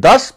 10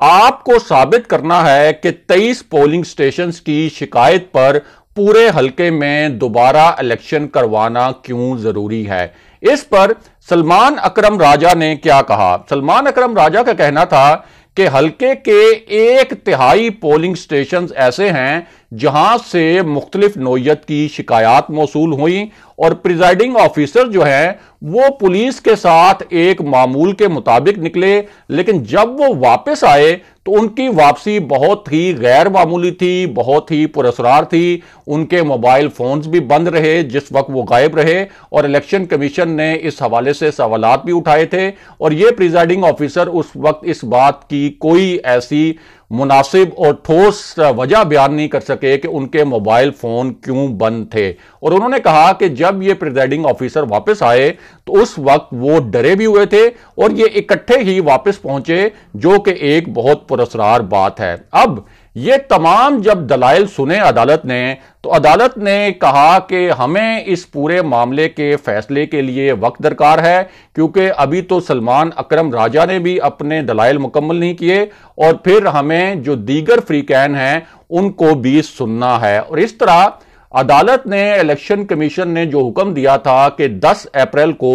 آپ کو ثابت کرنا ہے کہ 23 پولنگ سٹیشنز کی شکایت پر پورے حلقے میں دوبارہ الیکشن کروانا کیوں ضروری ہے۔ اس پر سلمان اکرم راجہ نے کیا کہا؟ سلمان اکرم راجہ کا کہنا تھا کہ حلقے کے 1/3 پولنگ سٹیشنز ایسے ہیں جہاں سے مختلف نوعیت کی شکایات موصول ہوئیں اور پریزائڈنگ آفیسر جو ہیں وہ پولیس کے ساتھ ایک معمول کے مطابق نکلے، لیکن جب وہ واپس آئے تو ان کی واپسی بہت ہی غیر معمولی تھی، بہت ہی پراسرار تھی۔ ان کے موبائل فونز بھی بند رہے جس وقت وہ غائب رہے، اور الیکشن کمیشن نے اس حوالے سے سوالات بھی اٹھائے تھے، اور یہ پریزائڈنگ آفیسر اس وقت اس بات کی کوئی ایسی مناسب اور ٹھوس وجہ بیان نہیں کر سکے کہ ان کے موبائل فون کیوں بند تھے۔ اور انہوں نے کہا کہ جب یہ پریزائڈنگ آفیسر واپس آئے تو اس وقت وہ ڈرے بھی ہوئے تھے اور یہ اکٹھے ہی واپس پہنچے، جو کہ ایک بہت پراسرار بات ہے۔ اب یہ تمام جب دلائل سنے عدالت نے تو عدالت نے کہا کہ ہمیں اس پورے معاملے کے فیصلے کے لیے وقت درکار ہے، کیونکہ ابھی تو سلمان اکرم راجہ نے بھی اپنے دلائل مکمل نہیں کیے، اور پھر ہمیں جو دیگر فریقین ہیں ان کو بھی سننا ہے۔ اور اس طرح عدالت نے الیکشن کمیشن نے جو حکم دیا تھا کہ 10 اپریل کو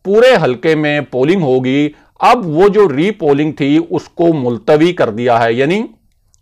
پورے حلقے میں پولنگ ہوگی، اب وہ جو ری پولنگ تھی اس کو ملتوی کر دیا ہے۔ یعنی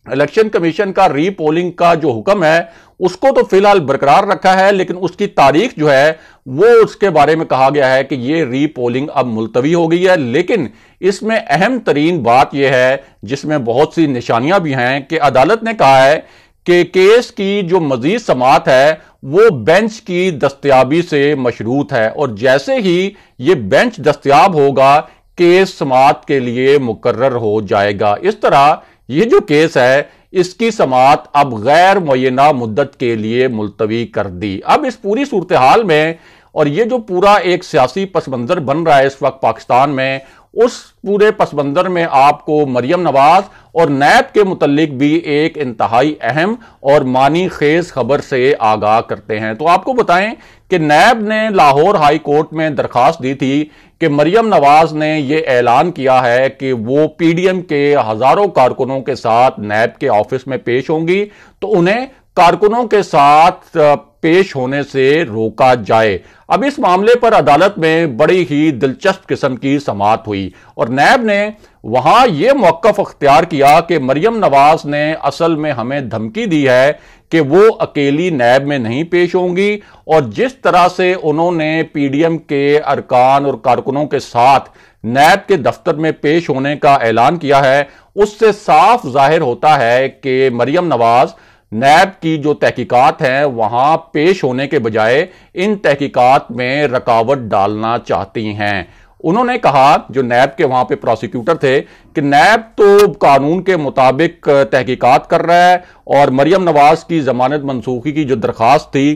الیکشن کمیشن کا ری پولنگ کا جو حکم ہے اس کو تو فی الحال برقرار رکھا ہے، لیکن اس کی تاریخ جو ہے وہ اس کے بارے میں کہا گیا ہے کہ یہ ری پولنگ اب ملتوی ہو گئی ہے۔ لیکن اس میں اہم ترین بات یہ ہے، جس میں بہت سی نشانیاں بھی ہیں، کہ عدالت نے کہا ہے کہ کیس کی جو مزید سماعت ہے وہ بینچ کی دستیابی سے مشروط ہے، اور جیسے ہی یہ بینچ دستیاب ہوگا کیس سماعت کے لیے مقرر ہو جائے گا۔ اس طرح یہ جو کیس ہے اس کی سماعت اب غیر معینہ مدت کے لیے ملتوی کر دی۔ اب اس پوری صورتحال میں، اور یہ جو پورا ایک سیاسی پس منظر بن رہا ہے اس وقت پاکستان میں، اس پورے پس منظر میں آپ کو مریم نواز اور نیب کے متعلق بھی ایک انتہائی اہم اور معنی خیز خبر سے آگاہ کرتے ہیں۔ تو آپ کو بتائیں کہ نیب نے لاہور ہائی کورٹ میں درخواست دی تھی کہ مریم نواز نے یہ اعلان کیا ہے کہ وہ پی ڈی ایم کے ہزاروں کارکنوں کے ساتھ نیب کے آفس میں پیش ہوں گی، تو انہیں کارکنوں کے ساتھ پیش ہونے سے روکا جائے۔ اب اس معاملے پر عدالت میں بڑی ہی دلچسپ قسم کی سماعت ہوئی، اور نیب نے وہاں یہ موقف اختیار کیا کہ مریم نواز نے اصل میں ہمیں دھمکی دی ہے کہ وہ اکیلی نیب میں نہیں پیش ہوں گی، اور جس طرح سے انہوں نے پی ڈی ایم کے ارکان اور کارکنوں کے ساتھ نیب کے دفتر میں پیش ہونے کا اعلان کیا ہے، اس سے صاف ظاہر ہوتا ہے کہ مریم نواز نیب کی جو تحقیقات ہیں وہاں پیش ہونے کے بجائے ان تحقیقات میں رکاوٹ ڈالنا چاہتی ہیں۔ انہوں نے کہا، جو نیب کے وہاں پہ پروسیکیوٹر تھے، کہ نیب تو قانون کے مطابق تحقیقات کر رہا ہے، اور مریم نواز کی ضمانت منسوخی کی جو درخواست تھی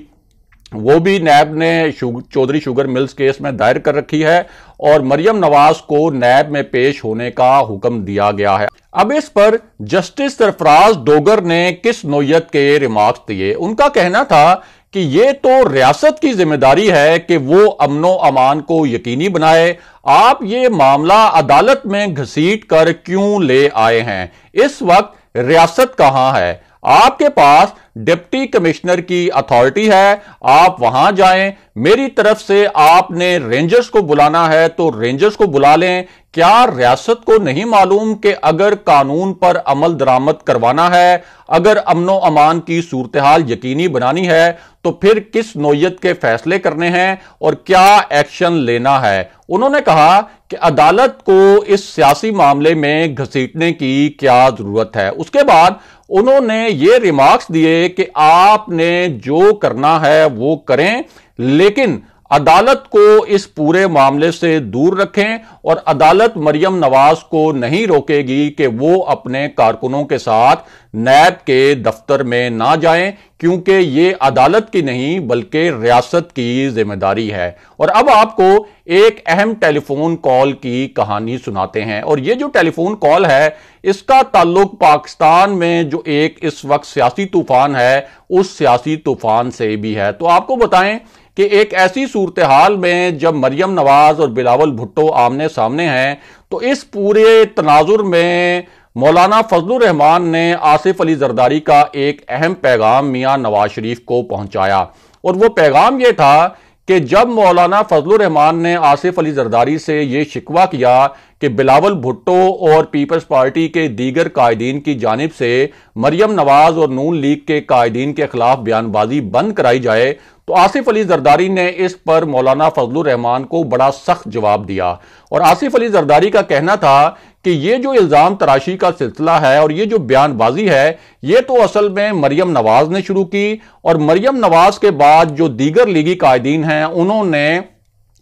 وہ بھی نیب نے چودھری شوگر ملز کیس میں دائر کر رکھی ہے، اور مریم نواز کو نیب میں پیش ہونے کا حکم دیا گیا ہے۔ اب اس پر جسٹس سرفراز ڈوگر نے کس نوعیت کے ریمارکس دیے؟ ان کا کہنا تھا کہ یہ تو ریاست کی ذمہ داری ہے کہ وہ امن و امان کو یقینی بنائے، آپ یہ معاملہ عدالت میں گھسیٹ کر کیوں لے آئے ہیں؟ اس وقت ریاست کہاں ہے؟ آپ کے پاس ڈپٹی کمشنر کی اتھارٹی ہے، آپ وہاں جائیں۔ میری طرف سے آپ نے رینجرز کو بلانا ہے تو رینجرز کو بلا لیں۔ کیا ریاست کو نہیں معلوم کہ اگر قانون پر عمل درآمد کروانا ہے، اگر امن و امان کی صورتحال یقینی بنانی ہے، تو پھر کس نوعیت کے فیصلے کرنے ہیں اور کیا ایکشن لینا ہے؟ انہوں نے کہا کہ عدالت کو اس سیاسی معاملے میں گھسیٹنے کی کیا ضرورت ہے۔ اس کے بعد انہوں نے یہ ریمارکس دیے کہ آپ نے جو کرنا ہے وہ کریں، لیکن عدالت کو اس پورے معاملے سے دور رکھیں، اور عدالت مریم نواز کو نہیں روکے گی کہ وہ اپنے کارکنوں کے ساتھ نیب کے دفتر میں نہ جائیں، کیونکہ یہ عدالت کی نہیں بلکہ ریاست کی ذمہ داری ہے۔ اور اب آپ کو ایک اہم ٹیلی فون کال کی کہانی سناتے ہیں، اور یہ جو ٹیلی فون کال ہے اس کا تعلق پاکستان میں جو ایک اس وقت سیاسی طوفان ہے اس سیاسی طوفان سے بھی ہے۔ تو آپ کو بتائیں کہ ایک ایسی صورتحال میں جب مریم نواز اور بلاول بھٹو آمنے سامنے ہیں، تو اس پورے تناظر میں مولانا فضل الرحمان نے آصف علی زرداری کا ایک اہم پیغام میاں نواز شریف کو پہنچایا، اور وہ پیغام یہ تھا کہ جب مولانا فضل الرحمان نے آصف علی زرداری سے یہ شکوہ کیا کہ بلاول بھٹو اور پیپلز پارٹی کے دیگر قائدین کی جانب سے مریم نواز اور نون لیگ کے قائدین کے خلاف بیان بازی بند کرائی جائے، تو آصف علی زرداری نے اس پر مولانا فضل الرحمان کو بڑا سخت جواب دیا، اور آصف علی زرداری کا کہنا تھا کہ یہ جو الزام تراشی کا سلسلہ ہے اور یہ جو بیان بازی ہے، یہ تو اصل میں مریم نواز نے شروع کی، اور مریم نواز کے بعد جو دیگر لیگی قائدین ہیں انہوں نے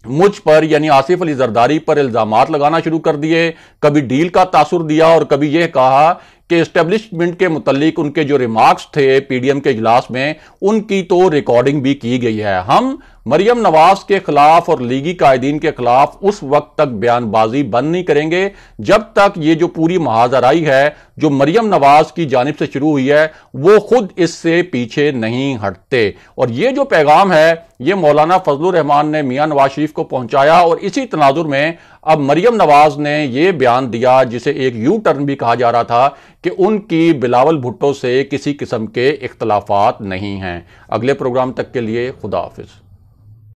مجھ پر یعنی آصف علی زرداری پر الزامات لگانا شروع کر دیے، کبھی ڈیل کا تاثر دیا اور کبھی یہ کہا کہ اسٹیبلشمنٹ کے متعلق ان کے جو ریمارکس تھے پی ڈی ایم کے اجلاس میں ان کی تو ریکارڈنگ بھی کی گئی ہے۔ ہم مریم نواز کے خلاف اور لیگی قائدین کے خلاف اس وقت تک بیان بازی بند نہیں کریں گے جب تک یہ جو پوری محاذ آرائی ہے جو مریم نواز کی جانب سے شروع ہوئی ہے وہ خود اس سے پیچھے نہیں ہٹتے۔ اور یہ جو پیغام ہے یہ مولانا فضل الرحمان نے میاں نواز شریف کو پہنچایا، اور اسی تناظر میں اب مریم نواز نے یہ بیان دیا جسے ایک یو ٹرن بھی کہا جا رہا تھا کہ ان کی بلاول بھٹو سے کسی قسم کے اختلافات نہیں ہیں۔ اگلے پروگرام تک کے لیے خدا حافظ۔